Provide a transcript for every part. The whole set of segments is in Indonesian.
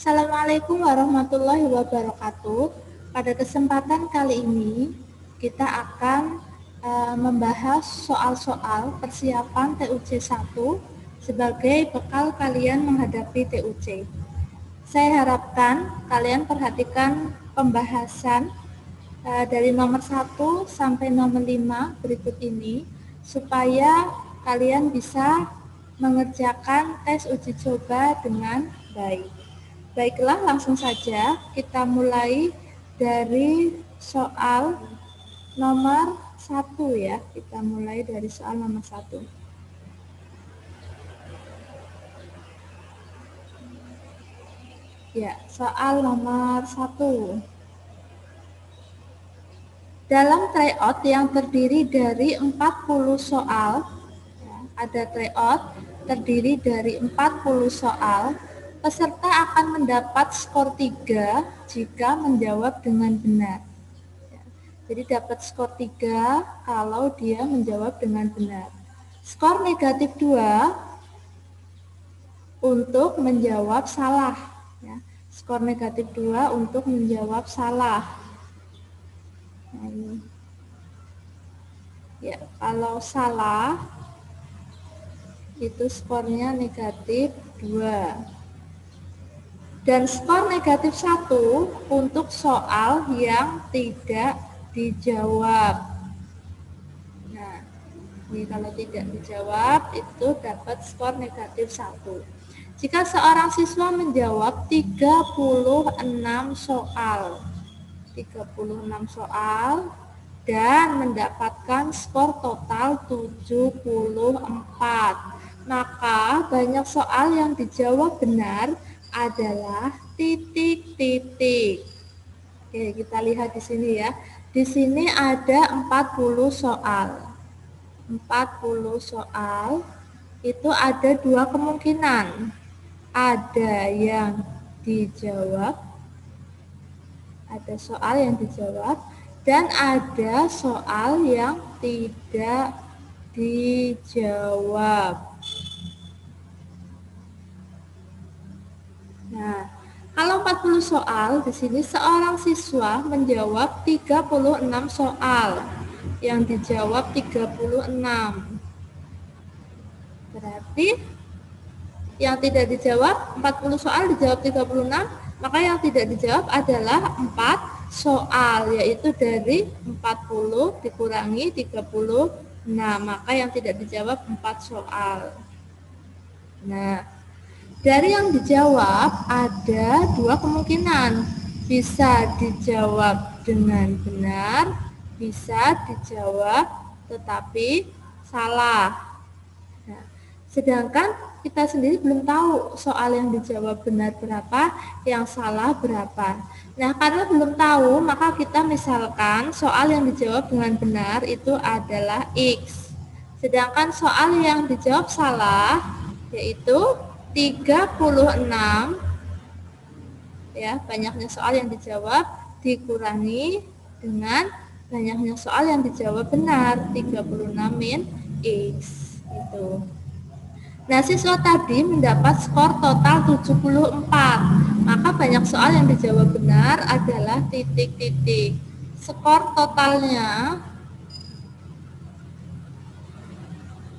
Assalamualaikum warahmatullahi wabarakatuh. Pada kesempatan kali ini kita akan membahas soal-soal persiapan TUC 1 sebagai bekal kalian menghadapi TUC. Saya harapkan kalian perhatikan pembahasan dari nomor 1 sampai nomor 5 berikut ini supaya kalian bisa mengerjakan tes uji coba dengan baik. Baiklah, langsung saja kita mulai dari soal nomor 1 ya. Kita mulai dari soal nomor 1. Ya, soal nomor 1. Dalam tryout yang terdiri dari 40 soal, ya, ada tryout terdiri dari 40 soal, peserta akan mendapat skor 3 jika menjawab dengan benar. Jadi dapat skor 3 kalau dia menjawab dengan benar. Skor negatif 2 untuk menjawab salah. Ya. Skor negatif 2 untuk menjawab salah. Nah, ini. Ya, kalau salah itu skornya negatif 2. Dan skor negatif 1 untuk soal yang tidak dijawab. Nah, ini kalau tidak dijawab itu dapat skor negatif 1. Jika seorang siswa menjawab 36 soal, dan mendapatkan skor total 74, maka banyak soal yang dijawab benar adalah titik-titik. Oke, kita lihat di sini ya. Di sini ada 40 soal. 40 soal itu ada dua kemungkinan. Ada yang dijawab, ada soal yang dijawab, dan ada soal yang tidak dijawab. Nah, kalau 40 soal, di sini seorang siswa menjawab 36 soal. Yang dijawab 36. Berarti yang tidak dijawab 40 soal dijawab 36, maka yang tidak dijawab adalah 4 soal, yaitu dari 40 dikurangi 36, maka yang tidak dijawab 4 soal. Nah, dari yang dijawab ada dua kemungkinan, bisa dijawab dengan benar, bisa dijawab tetapi salah. Nah, sedangkan kita sendiri belum tahu soal yang dijawab benar berapa, yang salah berapa. Nah, karena belum tahu, maka kita misalkan soal yang dijawab dengan benar itu adalah X. Sedangkan soal yang dijawab salah yaitu 36, ya, banyaknya soal yang dijawab dikurangi dengan banyaknya soal yang dijawab benar, 36 min X itu. Nah, siswa tadi mendapat skor total 74, maka banyak soal yang dijawab benar adalah titik-titik. Skor totalnya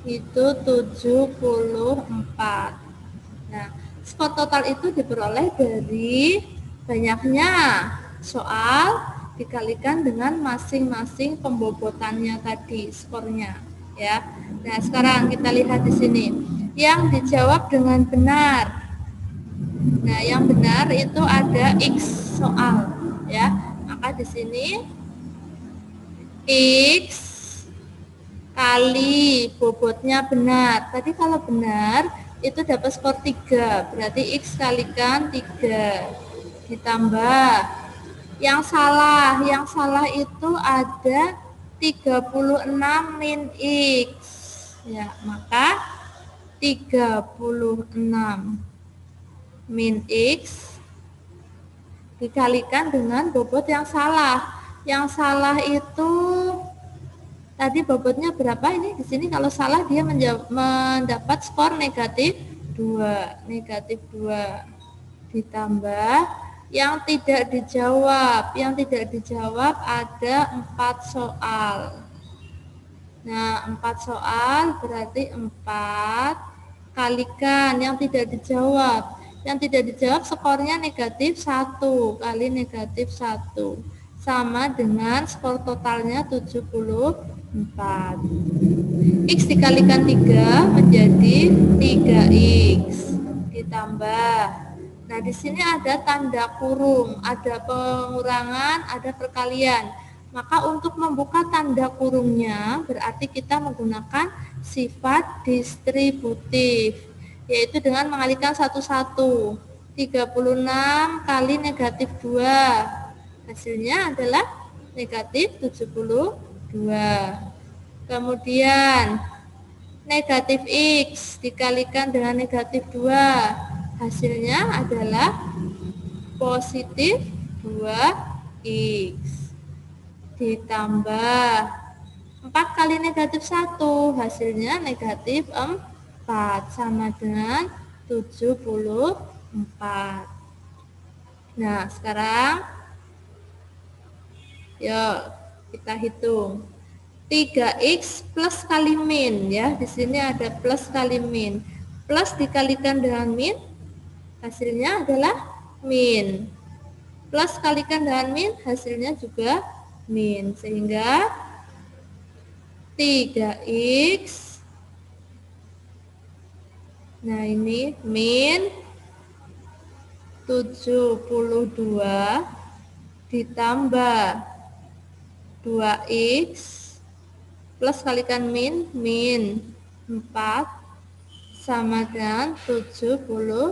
itu 74. Nah, skor total itu diperoleh dari banyaknya soal dikalikan dengan masing-masing pembobotannya tadi, skornya, ya. Nah, sekarang kita lihat di sini yang dijawab dengan benar. Nah, yang benar itu ada X soal, ya. Maka di sini X kali bobotnya benar. Tadi kalau benar itu dapat skor 3, berarti X kalikan 3 ditambah yang salah itu ada 36 min X, ya, maka 36 min X dikalikan dengan bobot yang salah. Yang salah itu tadi bobotnya berapa? Ini di sini kalau salah dia mendapat skor negatif 2. ditambah yang tidak dijawab. Yang tidak dijawab ada 4 soal. Nah, 4 soal berarti 4 kalikan yang tidak dijawab. Yang tidak dijawab skornya negatif 1 kali negatif 1. Sama dengan skor totalnya 74. X dikalikan 3 menjadi 3X. Ditambah. Nah, di sini ada tanda kurung, ada pengurangan, ada perkalian. Maka untuk membuka tanda kurungnya berarti kita menggunakan sifat distributif, yaitu dengan mengalihkan satu-satu. 36 kali negatif 2. Hasilnya adalah negatif 72. Kemudian negatif X dikalikan dengan negatif 2. Hasilnya adalah positif 2X. Ditambah 4 kali negatif 1. Hasilnya negatif 4. Sama dengan 74. Nah, sekarang yuk kita hitung. 3X plus kali min ya. Di sini ada plus kali min. Plus dikalikan dengan min, hasilnya adalah min. Plus kalikan dengan min, hasilnya juga min. Sehingga 3X, nah ini min 72 ditambah 2X plus kalikan min 4 sama dengan 74.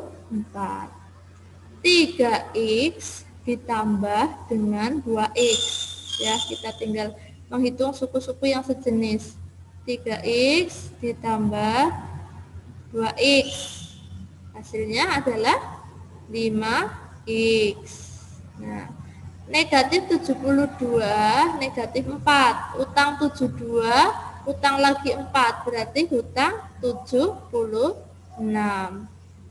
3X ditambah dengan 2X. Ya, kita tinggal menghitung suku-suku yang sejenis. 3X ditambah 2X. Hasilnya adalah 5X. Nah, negatif 72, negatif 4. Utang 72, utang lagi 4. Berarti hutang 76.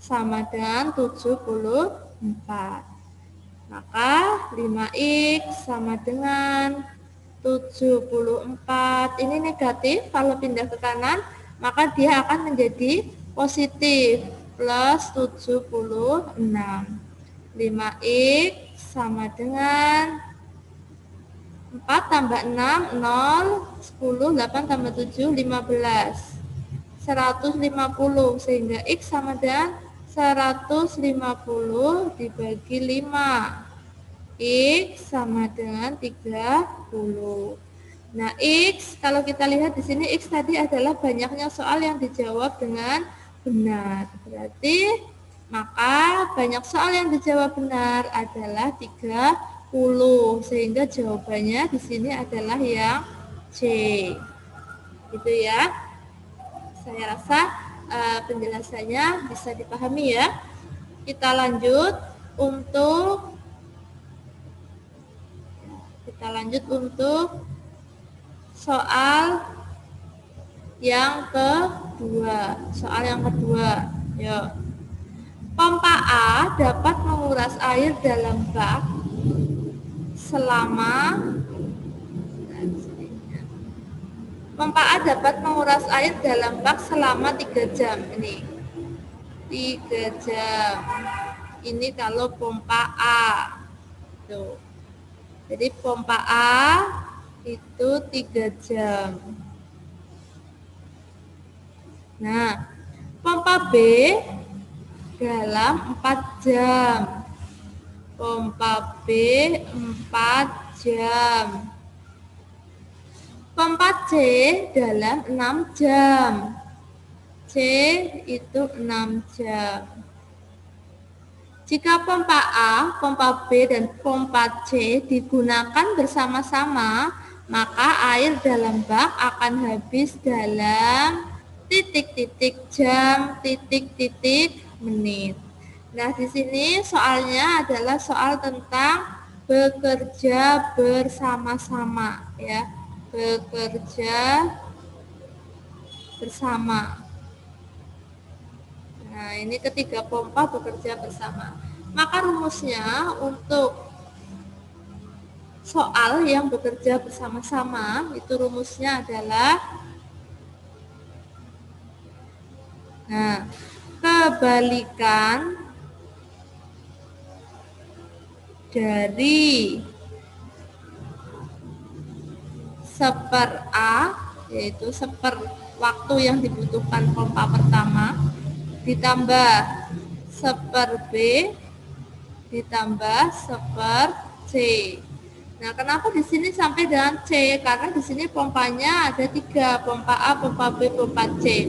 Sama dengan 74. Maka 5X sama dengan 74. Ini negatif, kalau pindah ke kanan, maka dia akan menjadi positif, plus 76. 5X sama dengan 4 tambah 6, 0, 10, 8 tambah 7, 15. 150, sehingga X sama dengan 150 dibagi 5. X sama dengan 30. Nah, X kalau kita lihat di sini X tadi adalah banyaknya soal yang dijawab dengan benar. Berarti maka banyak soal yang dijawab benar adalah 30. Sehingga jawabannya di sini adalah yang C. Gitu ya. Saya rasa penjelasannya bisa dipahami ya. Kita lanjut untuk soal yang kedua. Yuk. Pompa A dapat menguras air dalam bak selama Pompa A dapat menguras air dalam bak selama 3 jam. Ini 3 jam. Ini kalau pompa A. Tuh. Jadi pompa A itu 3 jam. Nah, pompa B dalam 4 jam. Pompa B 4 jam. Pompa C dalam 6 jam. C itu 6 jam. Jika pompa A, pompa B, dan pompa C digunakan bersama-sama, maka air dalam bak akan habis dalam titik-titik jam, titik-titik menit. Nah, di sini soalnya adalah soal tentang bekerja bersama-sama, ya. Bekerja bersama. Nah, ini ketiga pompa bekerja bersama. Maka rumusnya untuk soal yang bekerja bersama-sama itu rumusnya adalah kebalikan dari seper A, yaitu seper waktu yang dibutuhkan pompa pertama, ditambah seper B, ditambah seper C. Nah, kenapa di sini sampai dengan C? Karena di sini pompanya ada 3, pompa A, pompa B, pompa C.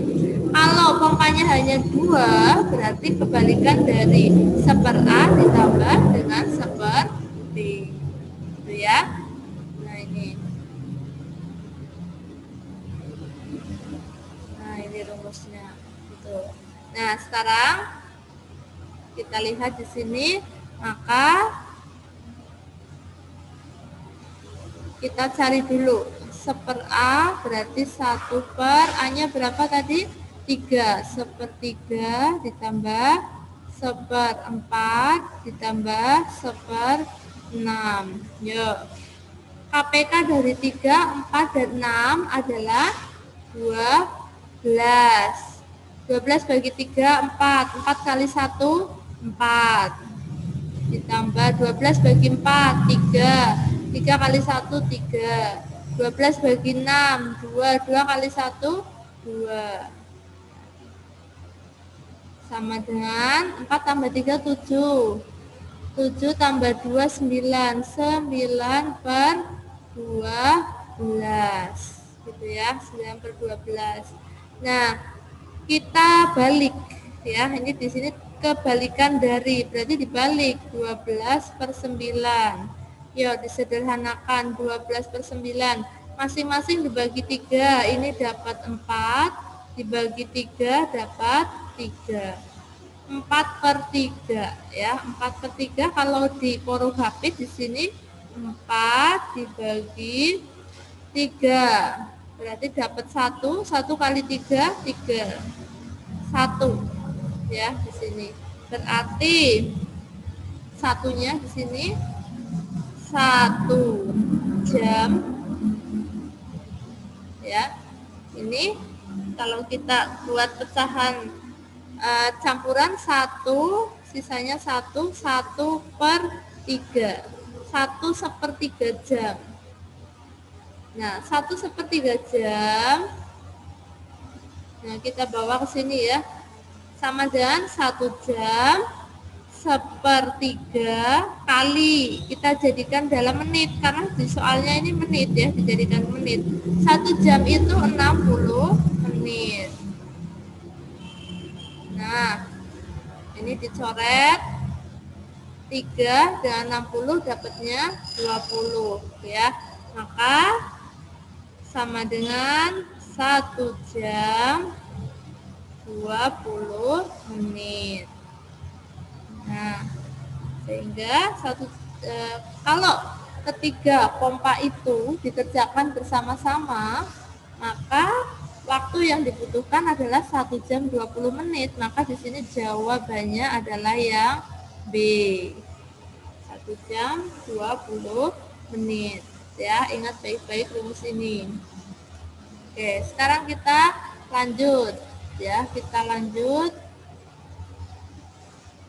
Kalau pompanya hanya 2, berarti kebalikan dari seper A ditambah dengan seper B. Gitu ya. Nah, ini. Nah, ini rumusnya. Gitu. Nah, sekarang kita lihat di sini, maka kita cari dulu seper A berarti 1 per A nya berapa tadi? 3, sepertiga ditambah seperempat ditambah seperenam. Yuk, KPK dari 3, 4, dan 6 adalah 12. 12 bagi 3, 4. 4 kali 1, 4. Ditambah 12 bagi 4, 3. 3 kali 1, 3. 12 bagi 6, 2. 2 kali 1, 2. Sama dengan 4 tambah 3, 7. 7 tambah 2, 9. 9 per 12. Gitu ya, 9 per 12. Nah, kita balik ya. Ini di sini kebalikan dari, berarti dibalik 12 per 9. Yuk disederhanakan, 12 per 9 masing-masing dibagi 3, ini dapat 4, dibagi 3 dapat 3. 4 per 3 ya, 4 per 3 kalau di Poroghapit di sini 4 dibagi 3 berarti dapat 1, 1 kali 3, 3. 1 ya di sini. Berarti satunya di sini 1 jam ya. Ini kalau kita buat pecahan campuran 1, sisanya 1, 1 per 3. 1 sepertiga jam. Nah, 1 sepertiga jam. Nah, kita bawa ke sini ya. Sama dengan 1 jam sepertiga kali, kita jadikan dalam menit karena di soalnya ini menit ya, dijadikan menit. 1 jam itu 60 menit. Nah, ini dicoret 3 dengan 60 dapatnya 20 ya. Maka sama dengan 1 jam 20 menit. Nah, sehingga kalau ketiga pompa itu dikerjakan bersama-sama, maka waktu yang dibutuhkan adalah 1 jam 20 menit. Maka di sini jawabannya adalah yang B. 1 jam 20 menit. Ya, ingat baik-baik rumus ini. Oke, sekarang kita lanjut. Ya, kita lanjut.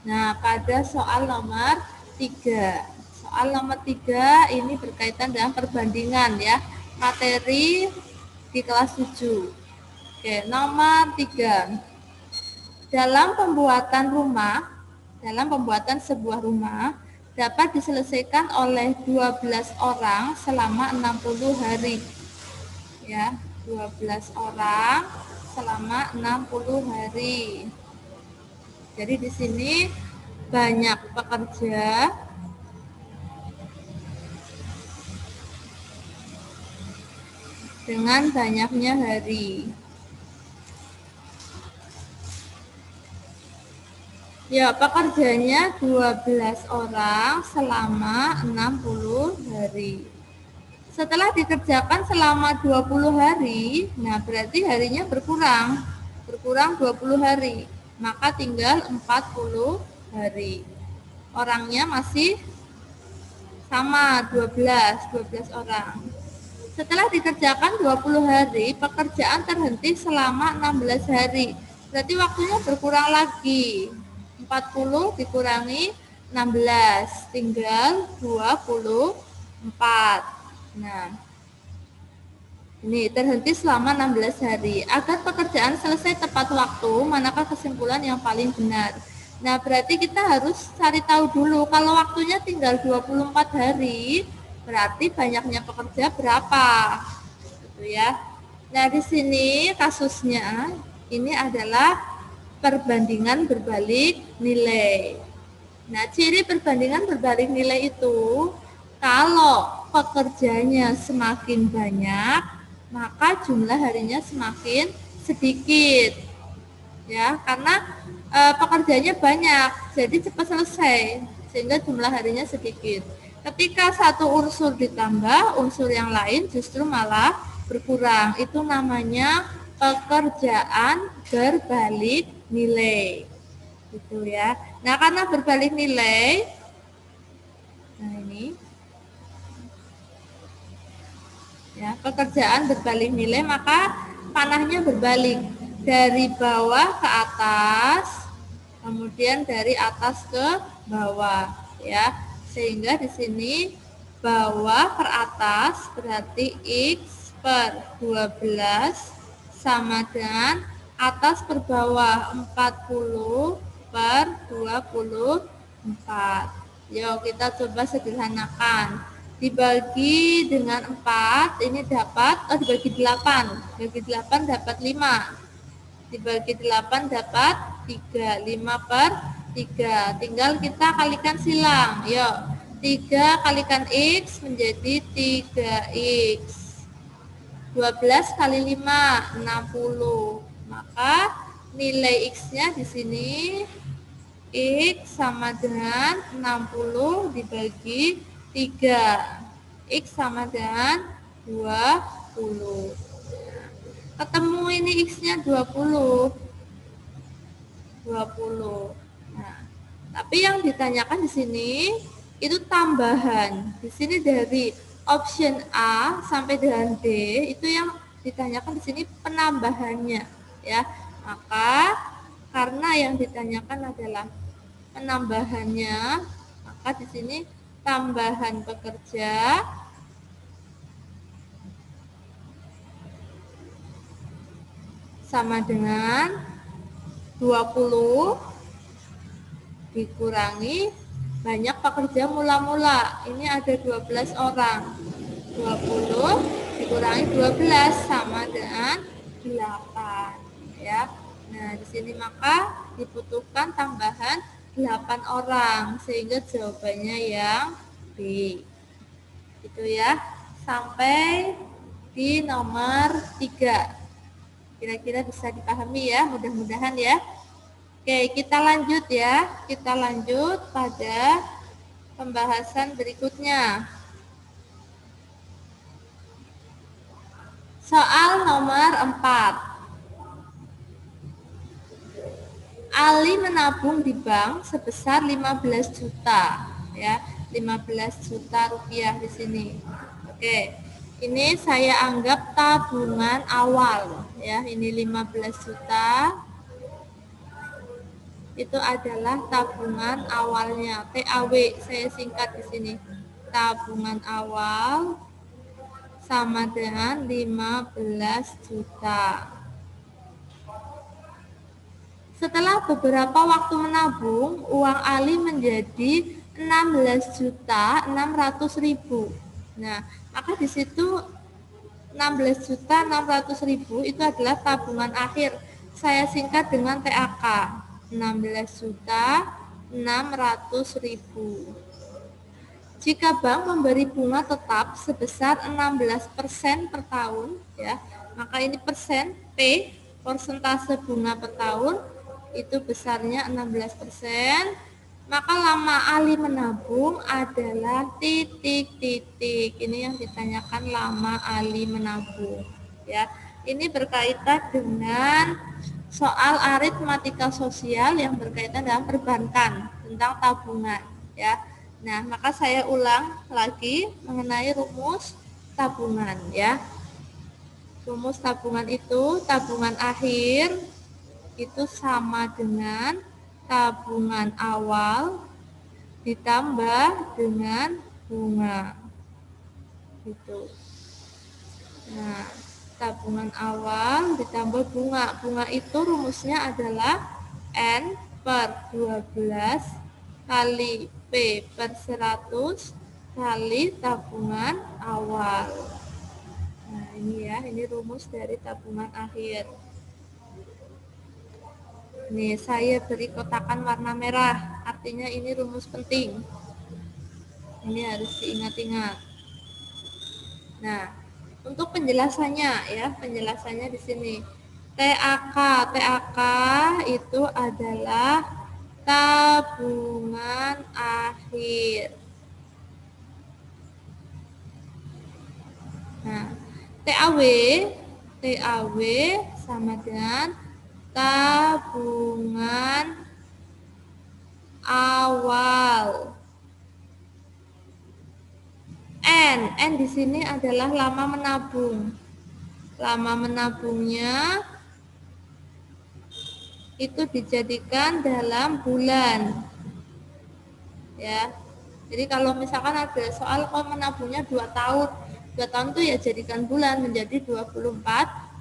Nah, pada soal nomor 3. Soal nomor 3 ini berkaitan dengan perbandingan ya. Materi di kelas 7. Oke, nomor 3. Dalam pembuatan sebuah rumah dapat diselesaikan oleh 12 orang selama 60 hari. Ya, 12 orang selama 60 hari. Jadi di sini banyak pekerja dengan banyaknya hari. Ya, pekerjanya 12 orang selama 60 hari. Setelah dikerjakan selama 20 hari, nah berarti harinya berkurang 20 hari. Maka tinggal 40 hari. orangnya masih sama 12 orang. Setelah dikerjakan 20 hari, pekerjaan terhenti selama 16 hari. Berarti waktunya berkurang lagi. 40 dikurangi 16, tinggal 24. Nah, ini terhenti selama 16 hari. Agar pekerjaan selesai tepat waktu, manakah kesimpulan yang paling benar? Nah, berarti kita harus cari tahu dulu kalau waktunya tinggal 24 hari, berarti banyaknya pekerja berapa? Gitu ya. Nah, di sini kasusnya ini adalah perbandingan berbalik nilai. Nah, ciri perbandingan berbalik nilai itu kalau pekerjanya semakin banyak, maka jumlah harinya semakin sedikit. Ya, karena pekerjaannya banyak, jadi cepat selesai sehingga jumlah harinya sedikit. Ketika satu unsur ditambah, unsur yang lain justru malah berkurang. Itu namanya pekerjaan berbalik nilai. Gitu ya. Nah, karena berbalik nilai, nah ini ya, pekerjaan berbalik nilai, maka panahnya berbalik dari bawah ke atas, kemudian dari atas ke bawah ya. Sehingga di sini bawah per atas berarti X per 12 sama dengan atas per bawah 40 per 24. Yuk kita coba sederhanakan. Dibagi dengan 4, ini dapat, dibagi 8. Dibagi 8 dapat 5. Dibagi 8 dapat 3. 5 per 3. Tinggal kita kalikan silang. Yuk, 3 kalikan X menjadi 3X. 12 kali 5, 60. Maka nilai X-nya di sini X sama dengan 60 dibagi 3. X sama dengan 20. Ketemu ini X-nya 20. Nah, tapi yang ditanyakan di sini itu tambahan. Di sini dari option A sampai dengan D itu yang ditanyakan di sini penambahannya ya. Maka karena yang ditanyakan adalah penambahannya, maka di sini tambahan pekerja sama dengan 20 dikurangi banyak pekerja mula-mula. Ini ada 12 orang. 20 dikurangi 12 sama dengan 8 ya. Nah, di sini maka dibutuhkan tambahan 8 orang sehingga jawabannya yang B. Itu ya. Sampai di nomor 3. Kira-kira bisa dipahami ya, mudah-mudahan ya. Oke, kita lanjut ya. Kita lanjut pada pembahasan berikutnya. Soal nomor 4. Ali menabung di bank sebesar 15 juta ya, 15 juta rupiah di sini. Oke. Ini saya anggap tabungan awal ya, ini 15 juta. Itu adalah tabungan awalnya, TAW saya singkat di sini. Tabungan awal sama dengan 15 juta. Setelah beberapa waktu menabung, uang Ali menjadi 16.600.000. Nah, maka di situ 16.600.000 itu adalah tabungan akhir. Saya singkat dengan TAK. 16.600.000. Jika bank memberi bunga tetap sebesar 16% per tahun, ya, maka ini persen P, persentase bunga per tahun, itu besarnya 16%, maka lama Ali menabung adalah titik-titik. Ini yang ditanyakan lama Ali menabung. Ya, ini berkaitan dengan soal aritmatika sosial yang berkaitan dengan perbankan tentang tabungan. ya. Nah, maka saya ulang lagi mengenai rumus tabungan ya. Rumus tabungan itu tabungan akhir itu sama dengan tabungan awal ditambah dengan bunga. Gitu. Nah, tabungan awal ditambah bunga. Bunga itu rumusnya adalah N per 12 kali P per 100 kali tabungan awal. Nah, ini ya, ini rumus dari tabungan akhir. Nih, saya beri kotakan warna merah, artinya ini rumus penting. Ini harus diingat-ingat. Nah, untuk penjelasannya ya, penjelasannya di sini. TAK itu adalah tabungan akhir. Nah, TAW sama dengan tabungan awal. N di sini adalah lama menabung. Lama menabungnya itu dijadikan dalam bulan. Ya. Jadi kalau misalkan ada soal kok menabungnya 2 tahun. 2 tahun itu ya jadikan bulan menjadi 24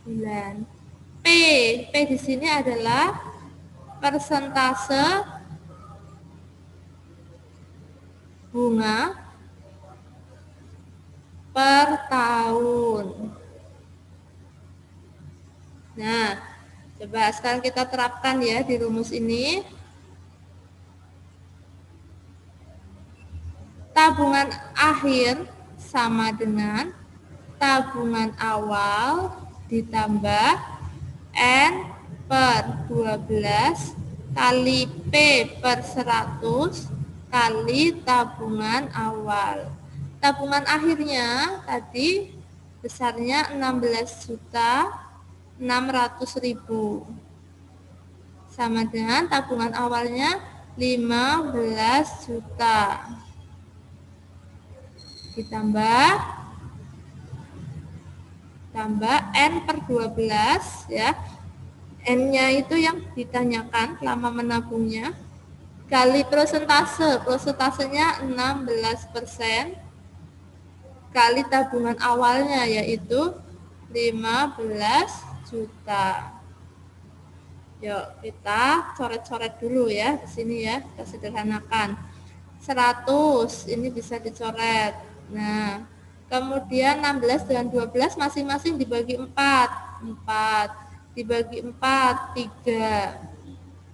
bulan. P di sini adalah persentase bunga per tahun. Nah, coba sekarang kita terapkan ya di rumus ini. Tabungan akhir sama dengan tabungan awal ditambah N per 12 kali P per 100 kali tabungan awal. Tabungan akhirnya tadi besarnya 16.600.000 sama dengan tabungan awalnya 15 juta ditambah N per 12 ya. N-nya itu yang ditanyakan lama menabungnya kali prosentasenya 16% kali tabungan awalnya yaitu 15 juta. Yuk kita coret-coret dulu ya di sini ya, kita sederhanakan. 100 ini bisa dicoret. Nah, kemudian 16 dan 12 masing-masing dibagi 4. 4 dibagi 4 3.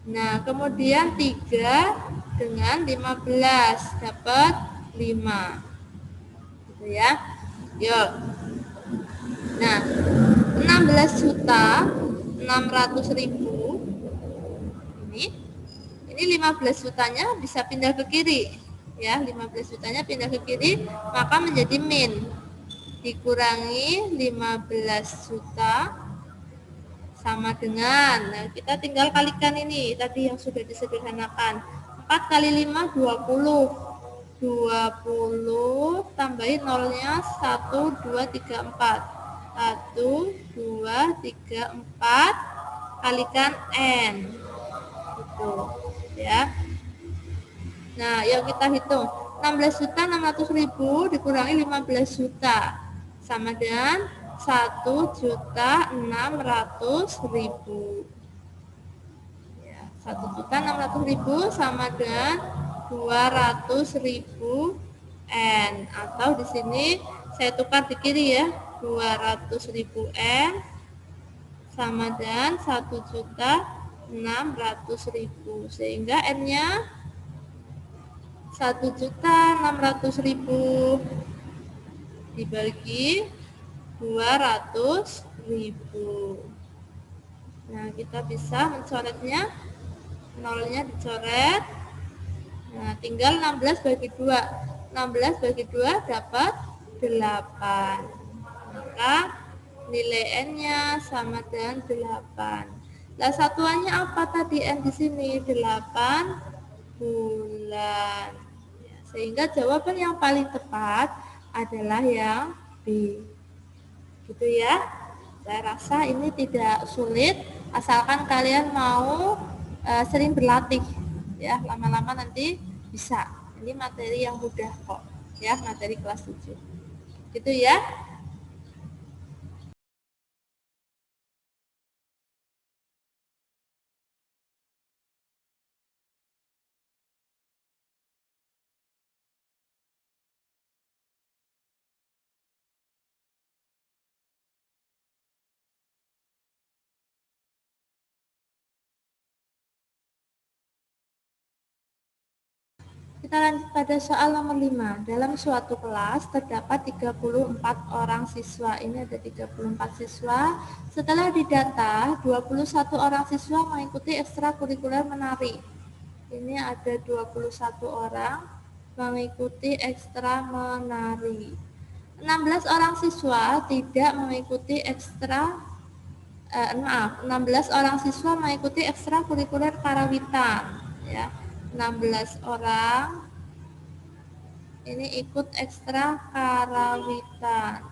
Nah, kemudian 3 dengan 15 dapat 5. Gitu ya. Yuk. Nah, 16.600.000 ini 15 jutanya bisa pindah ke kiri ya, 15 jutanya pindah ke kiri maka menjadi min dikurangi 15 juta sama dengan, nah kita tinggal kalikan ini tadi yang sudah disederhanakan, 4 kali 5 20 tambahin nolnya 1 2 3 4 1 2 3 4 kalikan N gitu ya. Nah, yuk kita hitung. 16.600.000 dikurangi 15 juta sama dengan 1.600.000. Ya, 1.600.000 sama dengan 200.000 N atau di sini saya tukar di kiri ya. 200.000 N sama dengan 1.600.000 sehingga N-nya 1.600.000 dibagi 200.000. Nah, kita bisa mencoretnya, nolnya dicoret. Nah, tinggal 16 bagi 2. 16 bagi 2 dapat 8. Maka nilai N-nya sama dengan 8. Nah, satuannya apa tadi N di sini? 8 bulan. Sehingga jawaban yang paling tepat adalah yang B. Gitu ya. Saya rasa ini tidak sulit asalkan kalian mau sering berlatih ya, lama-lama nanti bisa. Ini materi yang mudah kok ya, materi kelas 7. Gitu ya. Kita lanjut pada soal nomor 5. Dalam suatu kelas terdapat 34 orang siswa. Ini ada 34 siswa. Setelah didata, 21 orang siswa mengikuti ekstrakurikuler menari. Ini ada 21 orang mengikuti ekstra menari. 16 orang siswa tidak mengikuti 16 orang siswa mengikuti ekstrakurikuler karawitan ya. 16 orang ini ikut ekstra karawitan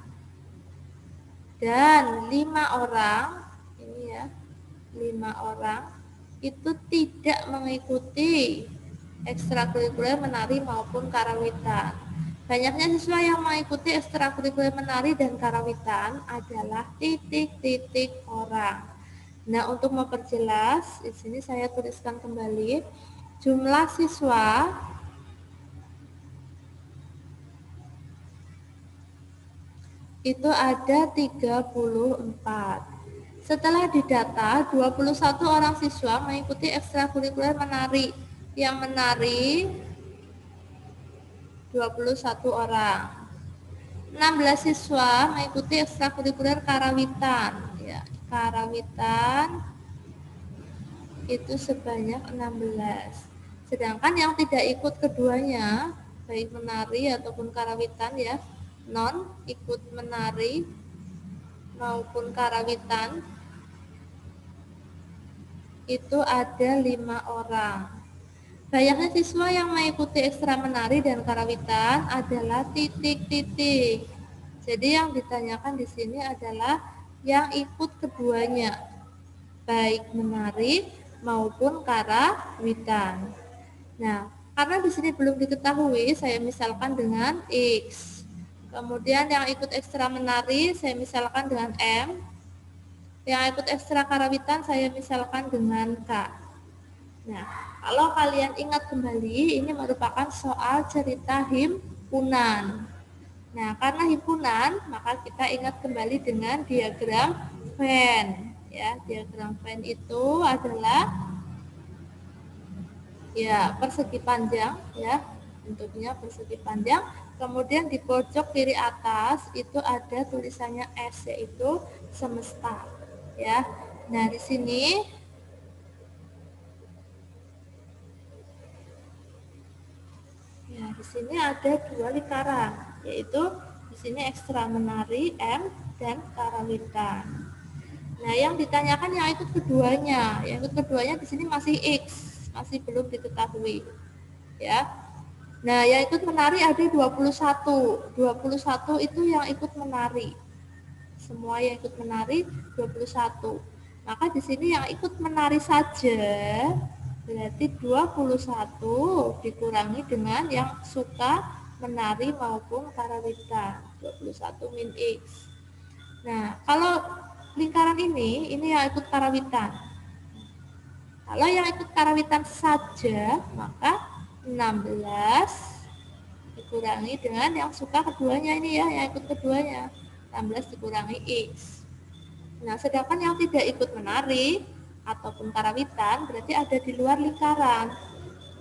dan 5 orang ini ya, 5 orang itu tidak mengikuti ekstrakurikuler menari maupun karawitan. Banyaknya siswa yang mengikuti ekstrakurikuler menari dan karawitan adalah titik-titik orang. Nah, untuk memperjelas, di sini saya tuliskan kembali jumlah siswa itu ada 34. Setelah didata, 21 orang siswa mengikuti ekstrakurikuler menari. Yang menari 21 orang. 16 siswa mengikuti ekstrakurikuler karawitan. Ya, karawitan itu sebanyak 16. Sedangkan yang tidak ikut keduanya, baik menari ataupun karawitan ya, non ikut menari maupun karawitan, itu ada 5 orang. Banyaknya siswa yang mengikuti ekstra menari dan karawitan adalah titik-titik. Jadi yang ditanyakan di sini adalah yang ikut keduanya, baik menari maupun karawitan. Nah, karena di sini belum diketahui, saya misalkan dengan X. Kemudian yang ikut ekstra menari, saya misalkan dengan M. Yang ikut ekstra karawitan, saya misalkan dengan K. Nah, kalau kalian ingat kembali, ini merupakan soal cerita himpunan. Nah, karena himpunan, maka kita ingat kembali dengan diagram Venn. Ya, diagram Venn itu adalah ya persegi panjang, ya, bentuknya persegi panjang. Kemudian di pojok kiri atas itu ada tulisannya S, yaitu semesta. Ya, nah di sini ya, di sini ada 2 lingkaran, yaitu di sini ekstra menari M dan karawitan. Nah, yang ditanyakan yang ikut keduanya. Yang ikut keduanya di sini masih X, masih belum diketahui. Ya. Nah, yang ikut menari ada 21. 21 itu yang ikut menari. Semua yang ikut menari 21. Maka di sini yang ikut menari saja berarti 21 dikurangi dengan yang suka menari maupun karawitan, 21 min X. Nah, kalau lingkaran ini yang ikut karawitan. Kalau yang ikut karawitan saja, maka 16 dikurangi dengan yang suka keduanya ini ya, yang ikut keduanya. 16 dikurangi X. Nah, sedangkan yang tidak ikut menari ataupun karawitan berarti ada di luar lingkaran.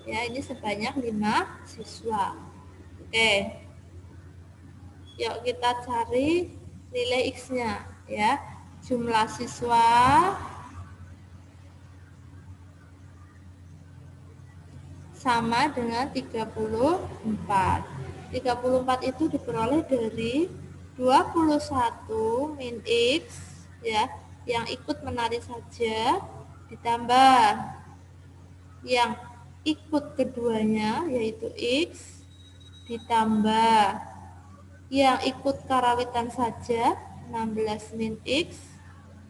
Ya, ini sebanyak 5 siswa. Oke. Yuk kita cari nilai X-nya ya. Jumlah siswa sama dengan 34. 34 itu diperoleh dari 21 min X ya, yang ikut menari saja ditambah yang ikut keduanya yaitu X ditambah yang ikut karawitan saja 16 min X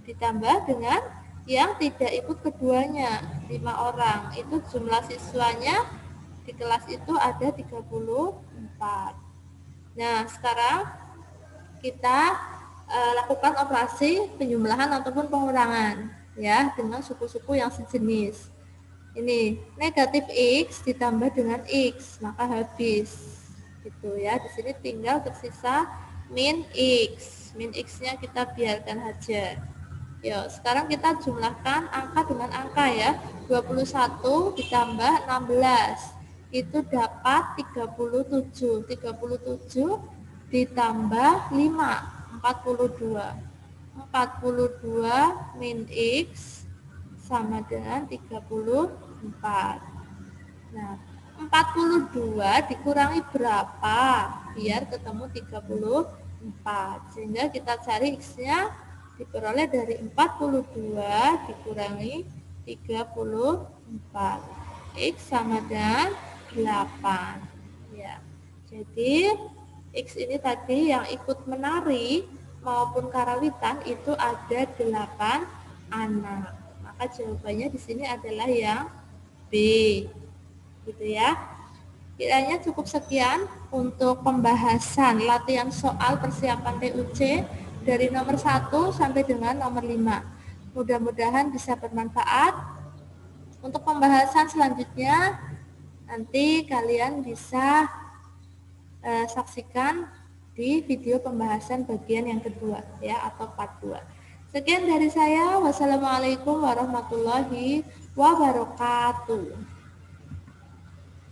ditambah dengan yang tidak ikut keduanya 5 orang. Itu jumlah siswanya di kelas itu ada 34. Nah, sekarang kita lakukan operasi penjumlahan ataupun pengurangan ya dengan suku-suku yang sejenis. Ini negatif X ditambah dengan X, maka habis. Gitu ya. Di sini tinggal tersisa min X. Min X-nya kita biarkan saja. Yuk, sekarang kita jumlahkan angka dengan angka ya. 21 ditambah 16 itu dapat 37. 37 ditambah 5 42. 42 min X sama dengan 34. Nah, 42 dikurangi berapa biar ketemu 34. Sehingga kita cari X-nya diperoleh dari 42 dikurangi 34. X sama dengan 8. Ya. Jadi X ini tadi yang ikut menari maupun karawitan itu ada 8 anak. Maka jawabannya di sini adalah yang B. Gitu ya. Kiranya cukup sekian untuk pembahasan latihan soal persiapan TUC dari nomor 1 sampai dengan nomor 5. Mudah-mudahan bisa bermanfaat. Untuk pembahasan selanjutnya nanti kalian bisa saksikan di video pembahasan bagian yang kedua ya atau part 2. Sekian dari saya. Wassalamualaikum warahmatullahi wabarakatuh.